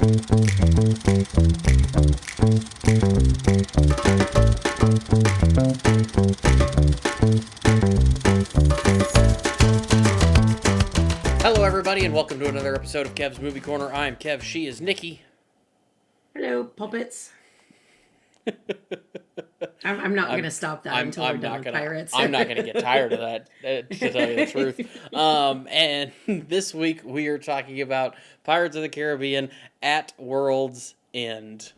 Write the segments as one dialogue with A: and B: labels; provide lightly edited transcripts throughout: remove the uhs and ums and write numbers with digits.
A: Hello, everybody, and welcome to another episode of Kev's Movie Corner. I'm Kev. She is Nikki.
B: Hello, puppets. I'm not going to stop that until we're done with pirates.
A: I'm not going to get tired of that, to tell you the truth. And this week we are talking about Pirates of the Caribbean at World's End.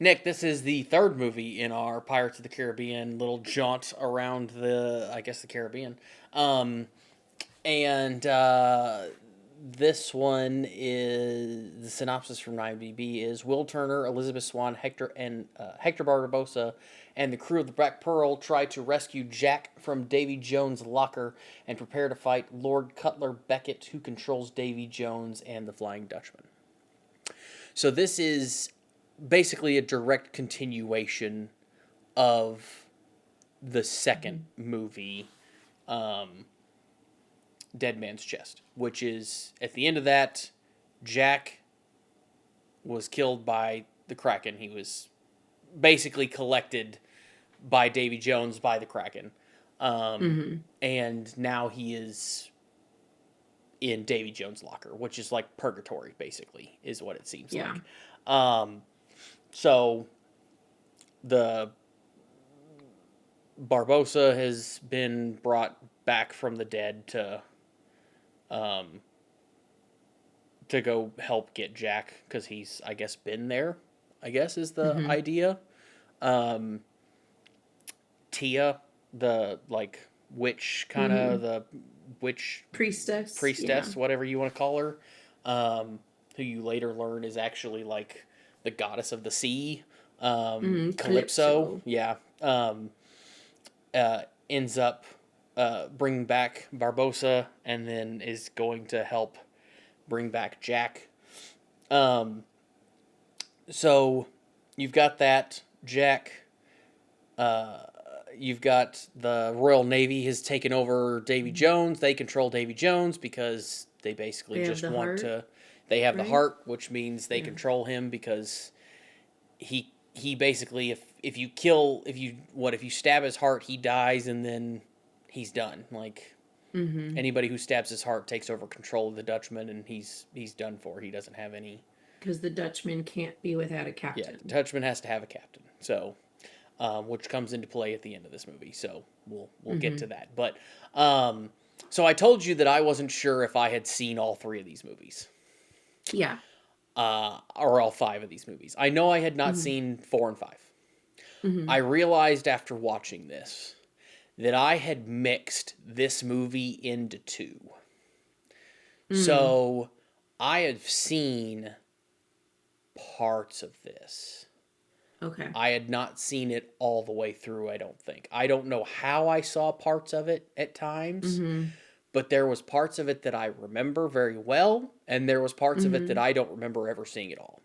A: Nick, this is the third movie in our Pirates of the Caribbean little jaunt around the Caribbean. This one is, the synopsis from IMDb is, Will Turner, Elizabeth Swann, Hector Barbosa, and the crew of the Black Pearl try to rescue Jack from Davy Jones Locker and prepare to fight Lord Cutler Beckett, who controls Davy Jones and the Flying Dutchman. So this is basically a direct continuation of the second movie, Dead Man's Chest, which is, at the end of that, Jack was killed by the Kraken. He was basically collected by Davy Jones by the Kraken. And now he is in Davy Jones Locker, which is like purgatory, basically, is what it seems like. So the Barbosa has been brought back from the dead to go help get Jack, because he's, I guess, been there, I guess, is the idea. Tia, the, like, witch, kind of, the witch... Priestess, whatever you want to call her, who you later learn is actually, like, the goddess of the sea, Calypso. Yeah. Ends up bringing back Barbosa, and then is going to help bring back Jack. So you've got that, Jack. You've got the Royal Navy has taken over Davy Jones. They control Davy Jones because they basically just want to... They have the heart, which means they control him, because he basically, if you stab his heart, he dies, and then he's done. Like, anybody who stabs his heart takes over control of the Dutchman, and he's done for. He doesn't have any...
B: Because the Dutchman can't be without a captain.
A: Yeah, the Dutchman has to have a captain. So, which comes into play at the end of this movie. So we'll get to that. But so I told you that I wasn't sure if I had seen all three of these movies.
B: Yeah.
A: Or all five of these movies. I know I had not seen 4 and 5. I realized after watching this that I had mixed this movie into 2. So I have seen parts of this.
B: Okay.
A: I had not seen it all the way through, I don't think. I don't know how I saw parts of it at times. But there was parts of it that I remember very well, and there was parts of it that I don't remember ever seeing at all.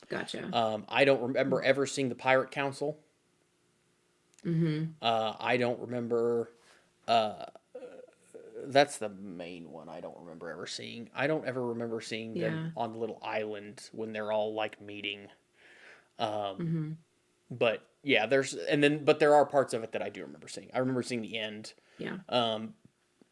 B: Gotcha.
A: I don't remember ever seeing the Pirate Council. I don't remember... that's the main one I don't remember ever seeing. I don't ever remember seeing them on the little island when they're all, like, meeting. But, yeah, but there are parts of it that I do remember seeing. I remember seeing the end.
B: Yeah.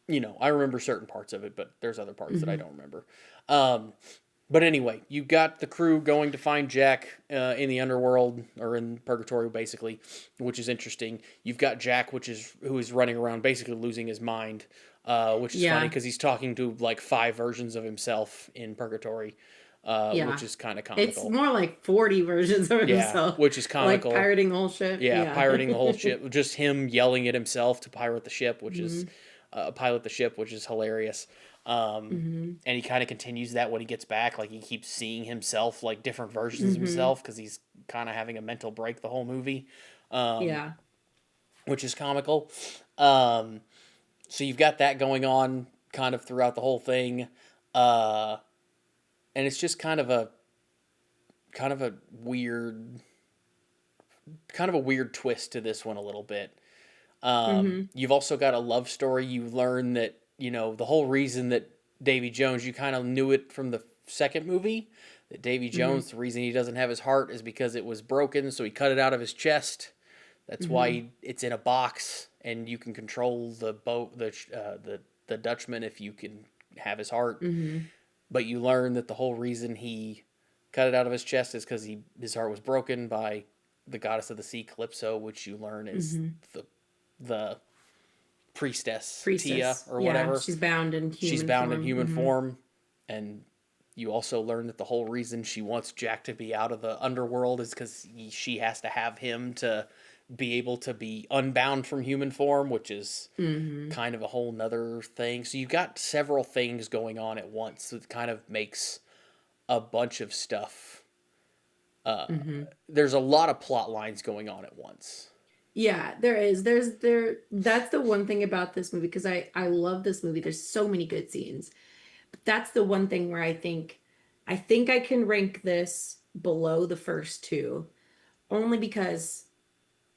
A: You know, I remember certain parts of it, but there's other parts that I don't remember. But anyway, you've got the crew going to find Jack in the underworld, or in purgatory, basically, which is interesting. You've got Jack, who is running around basically losing his mind, which is funny because he's talking to like 5 versions of himself in purgatory, which is kind of comical.
B: It's more like 40 versions of himself.
A: Which is comical.
B: Like pirating the whole ship.
A: Yeah, pirating the whole ship. Just him yelling at himself to pirate the ship, which is... pilot the ship, which is hilarious. And he kind of continues that when he gets back. Like, he keeps seeing himself, like, different versions of himself, because he's kind of having a mental break the whole movie. Which is comical. So you've got that going on kind of throughout the whole thing. And it's just kind of a weird twist to this one a little bit.
B: Mm-hmm.
A: You've also got a love story. You learn that, the whole reason that Davy Jones, you kind of knew it from the second movie, that Davy
B: Mm-hmm.
A: Jones, the reason he doesn't have his heart is because it was broken, so he cut it out of his chest. That's
B: Mm-hmm.
A: why it's in a box, and you can control the boat, the Dutchman, if you can have his heart.
B: Mm-hmm.
A: But you learn that the whole reason he cut it out of his chest is because his heart was broken by the goddess of the sea, Calypso, which you learn is
B: Mm-hmm.
A: the priestess Tia
B: Priestess.
A: or
B: Yeah,
A: whatever.
B: she's bound in
A: She's
B: human
A: bound in
B: form.
A: human
B: Mm-hmm.
A: form, and you also learn that the whole reason she wants Jack to be out of the underworld is because she has to have him to be able to be unbound from human form, which is
B: Mm-hmm.
A: kind of a whole nother thing. So you've got several things going on at once that kind of makes a bunch of stuff.
B: Mm-hmm.
A: There's a lot of plot lines going on at once.
B: Yeah, there is. That's the one thing about this movie because I love this movie. There's so many good scenes. But that's the one thing where I think I can rank this below the first two only because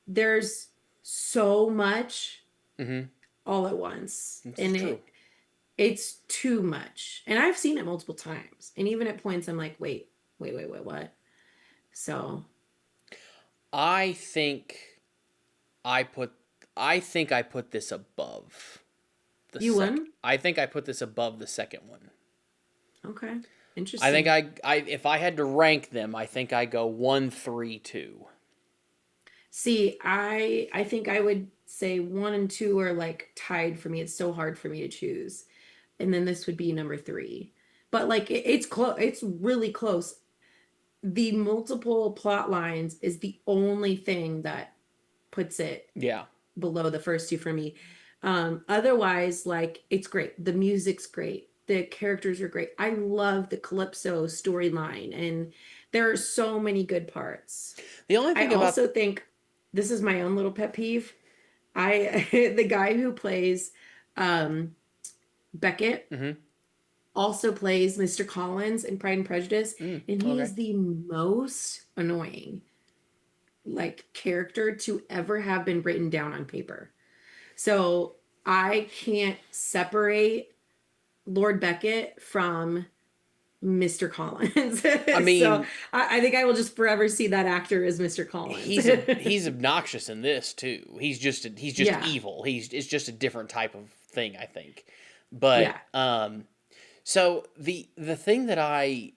B: there's so much
A: Mm-hmm.
B: all at once
A: It's
B: and
A: true.
B: it's too much. And I've seen it multiple times. And even at points I'm like, wait, what? So,
A: I think I put I think I put this above the
B: you
A: second.
B: won?
A: I think I put this above the second one.
B: Okay.
A: I think
B: Interesting.
A: I if I had to rank them, I think I go 1, 3, 2.
B: See, I think I would say one and two are like tied for me. It's so hard for me to choose. And then this would be number three. But like it's close. It's really close. The multiple plot lines is the only thing that puts it
A: Yeah.
B: below the first two for me. Otherwise, like it's great. The music's great. The characters are great. I love the Calypso storyline, and there are so many good parts.
A: The only
B: I
A: thing about
B: also think this is my own little pet peeve. I the guy who plays um Beckett
A: mm-hmm.
B: also plays Mr. Collins in Pride and Prejudice, and he
A: Okay.
B: is the most annoying like character to ever have been written down on paper. So I can't separate Lord Beckett from Mr. Collins.
A: I
B: So
A: mean,
B: I think I will just forever see that actor as Mr. Collins.
A: he's obnoxious in this too. He's just
B: Yeah.
A: evil. It's just a different type of thing, I think. But
B: Yeah.
A: so the thing that I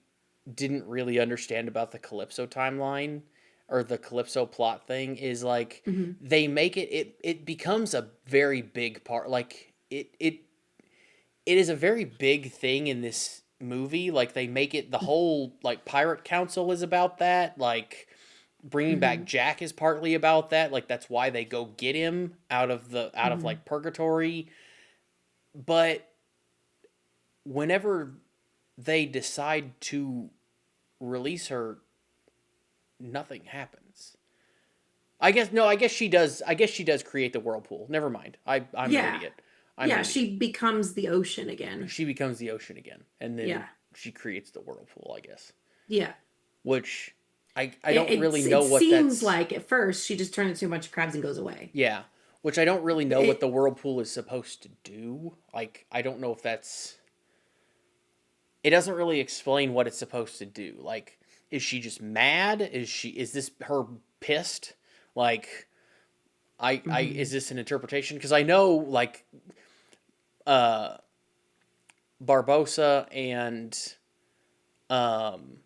A: didn't really understand about the Calypso timeline or the Calypso plot thing is like
B: Hmm.
A: they make it becomes a very big part. Like it is a very big thing in this movie. Like they make it the whole like pirate council is about that. Like bringing back
B: Hmm.
A: Jack is partly about that. Like that's why they go get him out of
B: Hmm.
A: like purgatory. But whenever they decide to release her, nothing happens. I guess no. I guess she does. I guess she does create the whirlpool. Never mind. I'm an
B: Yeah.
A: idiot. I'm an
B: Yeah.
A: idiot.
B: She becomes the ocean again.
A: She becomes the ocean again, and then
B: Yeah.
A: she creates the whirlpool. I guess,
B: Yeah.
A: which I
B: It,
A: don't really
B: it
A: know what
B: seems
A: that's.
B: like at first she just turns into a bunch of crabs and goes away.
A: Yeah, which I don't really know what the
B: It,
A: whirlpool is supposed to do. Like I don't know if that's. It doesn't really explain what it's supposed to do. Like, is she just mad? Is this her pissed? Like I
B: mhm.
A: is this an interpretation? Because I know like uh Barbosa and um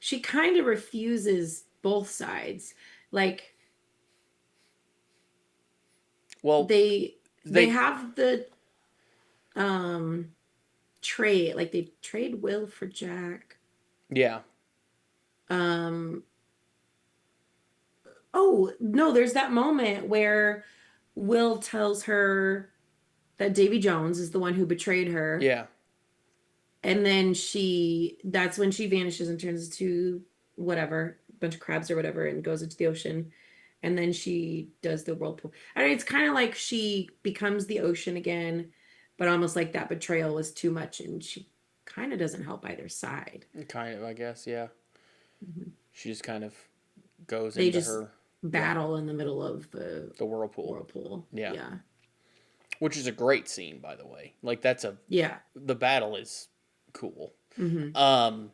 B: She kind of refuses both sides. Like
A: well
B: they
A: they
B: have the um trade, like they trade Will for Jack.
A: yeah
B: Um oh no, there's that moment where Will tells her that Davy Jones is the one who betrayed her.
A: yeah
B: And then that's when she vanishes and turns into whatever, a bunch of crabs or whatever, and goes into the ocean. And then she does the whirlpool. I mean, it's kind of like she becomes the ocean again, but almost like that betrayal was too much, and she kind of doesn't help either side.
A: kind of I guess yeah
B: Mhm.
A: she just kind of goes
B: They
A: into
B: just
A: her Yeah.
B: battle in the middle of the
A: The whirlpool.
B: whirlpool.
A: Yeah.
B: Yeah.
A: Which is a great scene, by the way. Like,
B: Yeah.
A: the battle is cool.
B: Mm-hmm.
A: Um,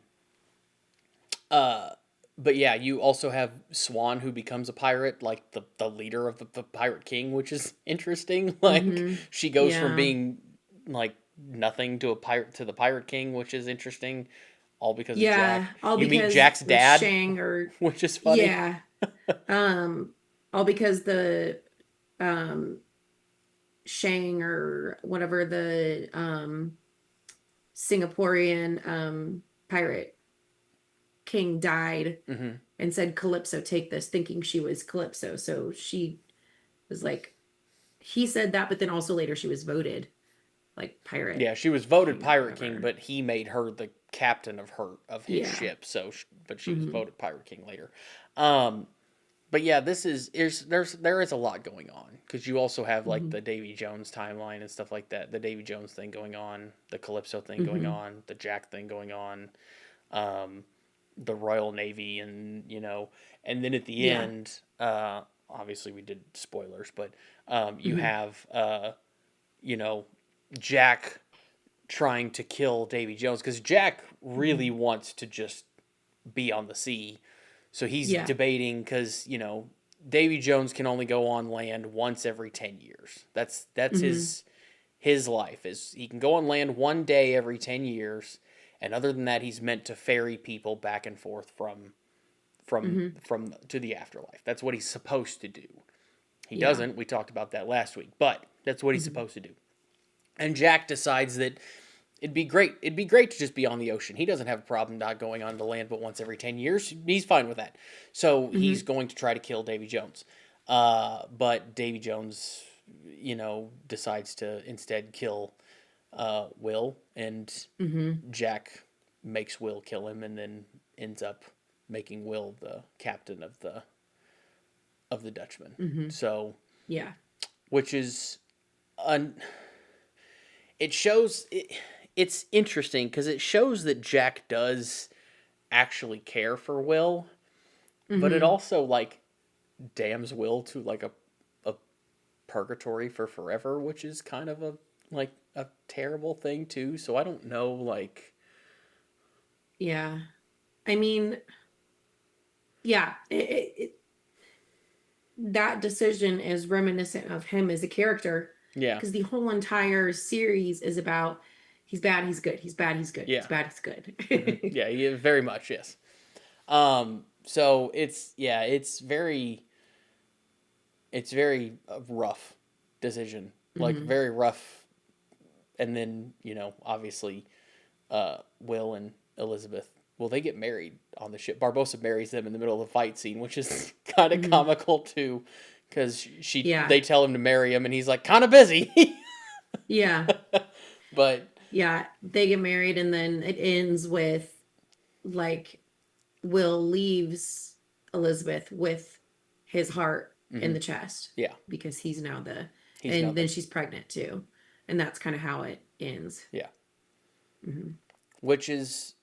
A: uh, but yeah, you also have Swann, who becomes a pirate, like the leader of the Pirate King, which is interesting. Like,
B: Mm-hmm.
A: she goes from
B: Yeah.
A: being like nothing to a pirate to the Pirate King, which is interesting. All because of
B: Yeah.
A: Jack.
B: All
A: You meet
B: because
A: Jack's
B: the
A: dad,
B: Shang or
A: which is funny.
B: yeah. All because the um Shang or whatever the Singaporean pirate king died
A: Hmm.
B: and said, Calypso, take this, thinking she was Calypso. So she was like, he said that, but then also later she was voted like pirate
A: Yeah, she was voted
B: king or
A: Pirate King,
B: whatever.
A: but he made her the captain of his
B: Yeah.
A: ship. So, but she was
B: Hmm.
A: voted Pirate King later. Um, but yeah, there is a lot going on because you also have like
B: Hmm.
A: the Davy Jones timeline and stuff like that. The Davy Jones thing going on, the Calypso thing going
B: Hmm.
A: on, the Jack thing going on, um, the Royal Navy, and and then at the
B: Yeah.
A: end, obviously we did spoilers, but you
B: Hmm.
A: have you know Jack trying to kill Davy Jones because Jack really
B: Hmm.
A: wants to just be on the sea. So he's
B: Yeah.
A: debating because Davy Jones can only go on land once every 10 years. That's
B: Hmm.
A: his life is he can go on land one day every 10 years, and other than that, he's meant to ferry people back and forth
B: Hmm.
A: from to the afterlife. That's what he's supposed to do. He
B: Yeah.
A: doesn't. We talked about that last week, but that's what he's
B: Hmm.
A: supposed to do. And Jack decides that it'd be great. It'd be great to just be on the ocean. He doesn't have a problem not going on the land, but once every 10 years, he's fine with that. So he's
B: Hmm.
A: going to try to kill Davy Jones. But Davy Jones, decides to instead kill Will, and
B: Hmm.
A: Jack makes Will kill him, and then ends up making Will the captain of the Dutchman.
B: Hmm.
A: So,
B: Yeah.
A: which is un, it shows it's interesting because it shows that Jack does actually care for Will, but it
B: Hmm.
A: also like damns Will to like a purgatory for forever, which is kind of a terrible thing too. So I don't know, like,
B: Yeah. I mean, yeah, that decision is reminiscent of him as a character
A: yeah,
B: because the whole entire series is about he's bad, he's good, he's bad, he's good, he's
A: yeah,
B: bad, he's good.
A: yeah, very much yes. So it's very rough decision, like
B: Hmm.
A: very rough, and then obviously Will and Elizabeth. Well, they get married on the ship. Barbosa marries them in the middle of the fight scene, which is kind of
B: Hmm.
A: comical too, because
B: Yeah.
A: they tell him to marry him, and he's like kind of busy.
B: Yeah.
A: But
B: Yeah. They get married and then it ends with like Will leaves Elizabeth with his heart in
A: mhm,
B: the chest
A: yeah,
B: because he's now
A: he's
B: and then
A: nothing.
B: she's pregnant too. And that's kind of how it ends.
A: Yeah,
B: Hmm.
A: which is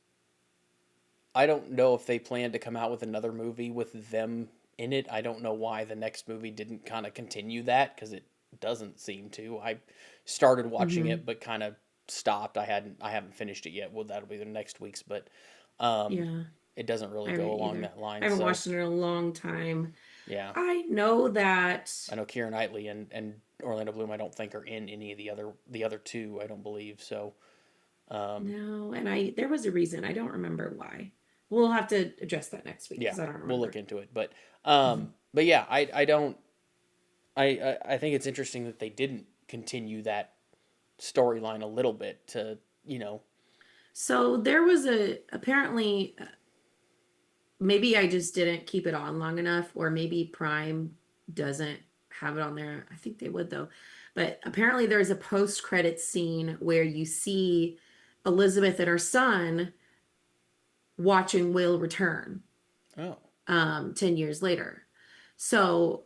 A: I don't know if they plan to come out with another movie with them in it. I don't know why the next movie didn't kind of continue that because it doesn't seem to. I started watching
B: Hmm.
A: it but kind of stopped. I haven't finished it yet. Well, that'll be the next week's, but um,
B: Yeah.
A: it doesn't really
B: I
A: go
B: haven't
A: along
B: either.
A: that
B: I
A: line.
B: haven't
A: So
B: watched it in a long time.
A: yeah,
B: I know that
A: I know Keira Knightley and Orlando Bloom. I don't think are in any of the other two. I don't believe so. Um,
B: no, and I there was a reason. I don't remember why. We'll have to address that next week
A: yeah,
B: because I don't
A: we'll look
B: remember.
A: into it. But
B: Mhm.
A: yeah, I don't I think it's interesting that they didn't continue that storyline a little bit to
B: So there was a apparently maybe I just didn't keep it on long enough, or maybe Prime doesn't have it on there. I think they would though. But apparently there's a post-credit scene where you see Elizabeth and her son watching Will return
A: oh
B: 10 years later. So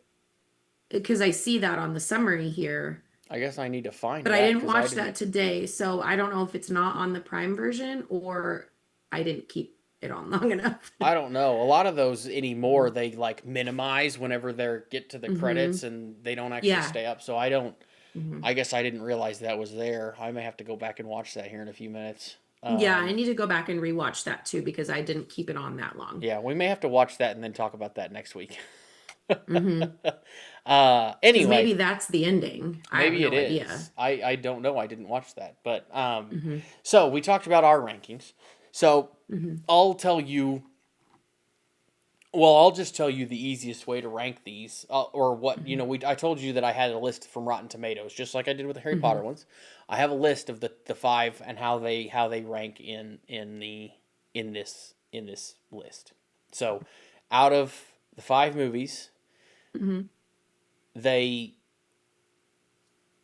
B: because I see that on the summary here,
A: I guess I need to find
B: but I
A: that
B: didn't
A: because I
B: watch
A: didn't
B: that today. So I don't know if it's not on the Prime version or I didn't keep it on long enough.
A: I don't know. A lot of those anymore, they like minimize whenever they get to the
B: Mm-hmm.
A: credits and they don't actually
B: Yeah.
A: stay up. So I don't.
B: Hmm.
A: I guess I didn't realize that was there. I may have to go back and watch that here in a few minutes.
B: Yeah, I need to go back and rewatch that too because I didn't keep it on that long.
A: Yeah, we may have to watch that and then talk about that next week.
B: Mm-hmm. Because
A: Anyway,
B: maybe that's the ending. I have
A: maybe it
B: no idea.
A: is. I don't know. I didn't watch that. But
B: Hmm.
A: so we talked about our rankings. So
B: Hmm.
A: I'll tell you. Well, I'll just tell you the easiest way to rank these, or what
B: Hmm.
A: I told you that I had a list from Rotten Tomatoes, just like I did with the Harry
B: Hmm.
A: Potter ones. I have a list of the five and how they rank in this list. So, out of the five movies,
B: Hmm.
A: they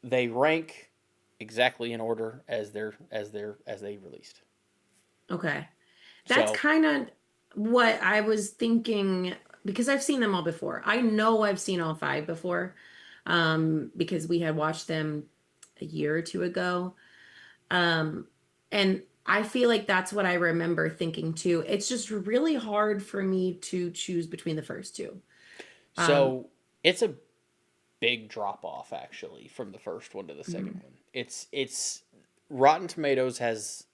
A: they rank exactly in order as they released.
B: Okay. That's
A: So,
B: kind of what I was thinking because I've seen them all before. I know I've seen all five before, because we had watched them a year or two ago. Um, and I feel like that's what I remember thinking too. It's just really hard for me to choose between the first two. Um,
A: so it's a big drop off actually from the first one to the second
B: mhm.
A: one. It's Rotten Tomatoes has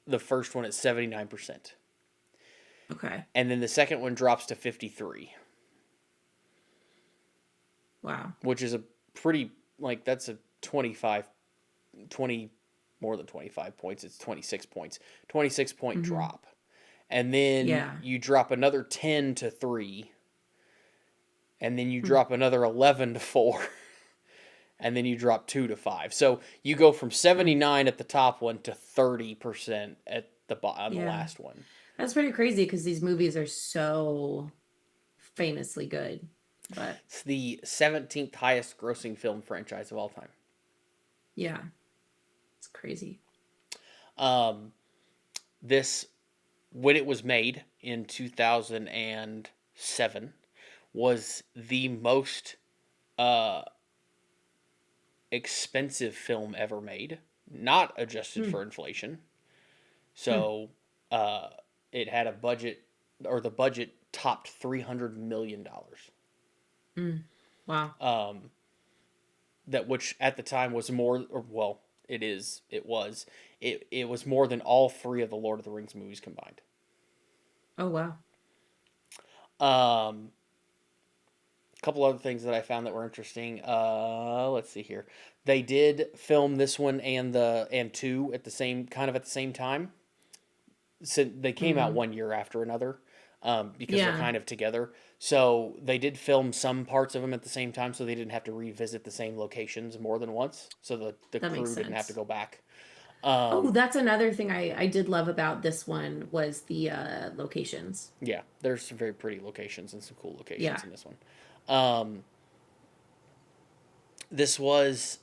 A: the first one at 79%.
B: Okay.
A: And then the second one drops to 53,
B: Wow.
A: which is a pretty like that's a 25 20 more than 25 points. It's 26 points. 26-point
B: Hmm.
A: drop. And then
B: Yeah.
A: you drop another 10 to 3, and then you
B: Hmm.
A: drop another 11 to 4. And then you drop 2 to 5. So you go from
B: Hmm.
A: 79 at the top one to 30% at on the
B: Yeah.
A: last one.
B: That's pretty crazy because these movies are so famously good. But
A: It's the 17th highest grossing film franchise of all time.
B: yeah, it's crazy.
A: Um, this when it was made in 2007 was the most uh, expensive film ever made, not adjusted
B: Hmm.
A: for inflation.
B: Hmm.
A: So uh, it had a budget, or the budget topped $300 million.
B: Hmm. Wow.
A: Um, that which at the time was more, or well, it was more than all three of the Lord of the Rings movies combined.
B: Oh, wow.
A: A couple other things that I found that were interesting. Let's see here. They did film this one and two at the same time. So they came out
B: Hmm.
A: 1 year after another, because they're
B: Yeah,
A: kind of together. So they did film some parts of them at the same time, so they didn't have to revisit the same locations more than once. So the
B: that makes
A: crew didn't have to
B: sense.
A: go back.
B: Oh,
A: Um,
B: that's another thing I did love about this one was the locations.
A: yeah, there's some very pretty locations and some cool
B: Yeah.
A: locations in this one. Um, this was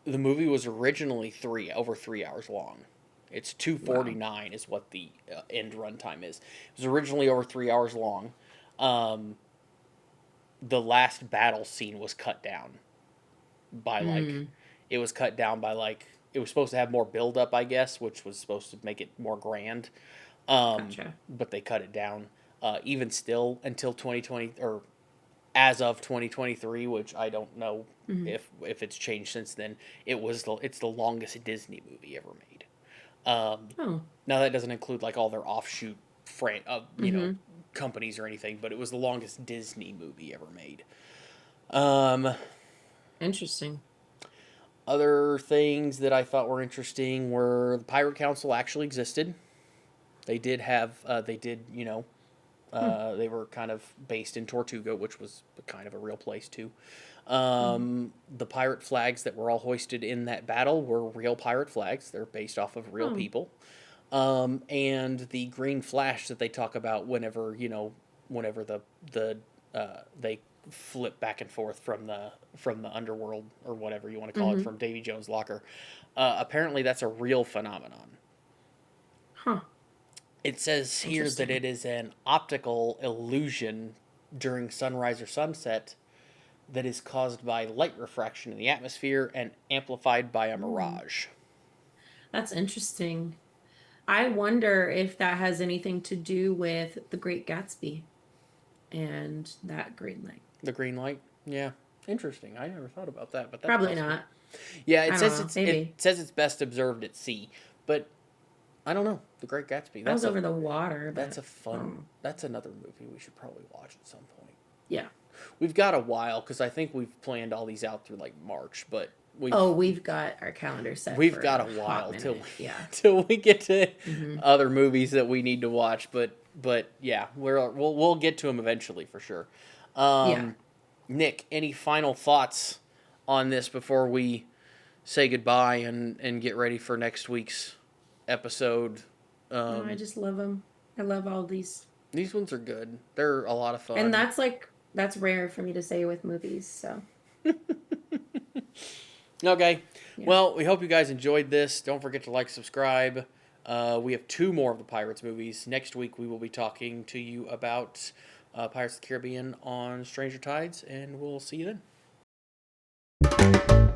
A: the movie was originally over 3 hours long. It's
B: Wow.
A: 2:49 is what the end runtime is. It was originally over 3 hours long. Um, the last battle scene was cut down by like
B: Mm,
A: it was cut down by like it was supposed to have more build up, I guess, which was supposed to make it more grand.
B: gotcha.
A: But they cut it down. Even still, until 2020, or as of 2023, which I don't know
B: Hmm.
A: if it's changed since then. It's the longest Disney movie ever made.
B: Oh.
A: Now that doesn't include like all their offshoot
B: Hmm.
A: companies or anything, but it was the longest Disney movie ever made. Um,
B: Interesting.
A: Other things that I thought were interesting were the Pirate Council actually existed. They did,
B: Hmm.
A: they were kind of based in Tortuga, which was kind of a real place too.
B: Hmm.
A: The pirate flags that were all hoisted in that battle were real pirate flags. They're based off of real
B: Oh.
A: people. And the green flash that they talk about whenever they flip back and forth from the underworld, or whatever you want to call it,
B: Hmm.
A: from Davy Jones Locker. Apparently, that's a real phenomenon.
B: Huh.
A: It says here that
B: Interesting.
A: it is an optical illusion during sunrise or sunset that is caused by light refraction in the atmosphere and amplified by a
B: Hmm.
A: mirage.
B: That's interesting. I wonder if that has anything to do with The Great Gatsby and that green light.
A: The green light. Yeah. Interesting. I never thought about that, but that's
B: Probably
A: possible.
B: not.
A: Yeah,
B: I don't know.
A: it
B: Maybe.
A: says it's best observed at sea, but I don't know. The Great Gatsby.
B: I was over the water,
A: That's
B: but
A: a fun. That's another movie we should probably watch at some point.
B: yeah.
A: We've got a while because I think we've planned all these out through like March, but
B: We've got our calendar set.
A: we've
B: For
A: got a
B: hot
A: while
B: minute.
A: till
B: Yeah.
A: till we get to
B: Hmm.
A: other movies that we need to watch. But yeah, we'll get to them eventually for sure.
B: Yeah.
A: Nick, any final thoughts on this before we say goodbye and get ready for next week's episode?
B: No, I just love them. I love all these.
A: These ones are good. They're a lot of fun.
B: And that's rare for me to say with movies. So
A: Okay.
B: yeah.
A: Well, we hope you guys enjoyed this. Don't forget to like, subscribe. We have 2 more of the Pirates movies. Next week, we will be talking to you about Pirates of the Caribbean on Stranger Tides, and we'll see you then.